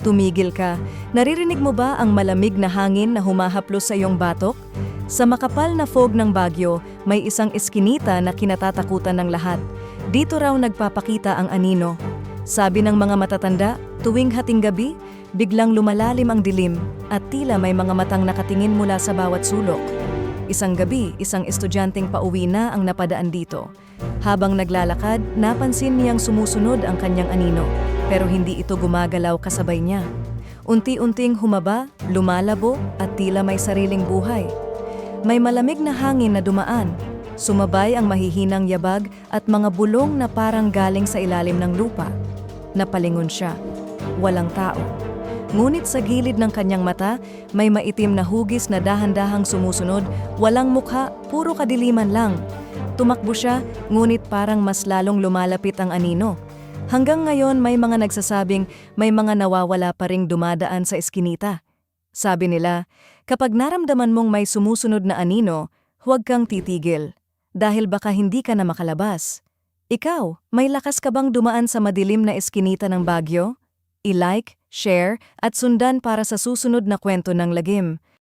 Tumigil ka. Naririnig mo ba ang malamig na hangin na humahaplos sa iyong batok? Sa makapal na fog ng Baguio, may isang eskinita na kinatatakutan ng lahat. Dito raw nagpapakita ang anino. Sabi ng mga matatanda, tuwing hating gabi, biglang lumalalim ang dilim at tila may mga matang nakatingin mula sa bawat sulok. Isang gabi, isang estudyanteng pauwi na ang napadaan dito. Habang naglalakad, napansin niyang sumusunod ang kanyang anino, pero hindi ito gumagalaw kasabay niya. Unti-unting humaba, lumalabo at tila may sariling buhay. May malamig na hangin na dumaan. Sumabay ang mahihinang yabag at mga bulong na parang galing sa ilalim ng lupa. Napalingon siya. Walang tao. Ngunit sa gilid ng kanyang mata, may maitim na hugis na dahan-dahang sumusunod, walang mukha, puro kadiliman lang. Tumakbo siya, ngunit parang mas lalong lumalapit ang anino. Hanggang ngayon may mga nagsasabing may mga nawawala pa ring dumadaan sa eskinita. Sabi nila, kapag naramdaman mong may sumusunod na anino, huwag kang titigil. Dahil baka hindi ka na makalabas. Ikaw, may lakas ka bang dumaan sa madilim na eskinita ng Baguio? I-like, share, at sundan para sa susunod na kwento ng lagim.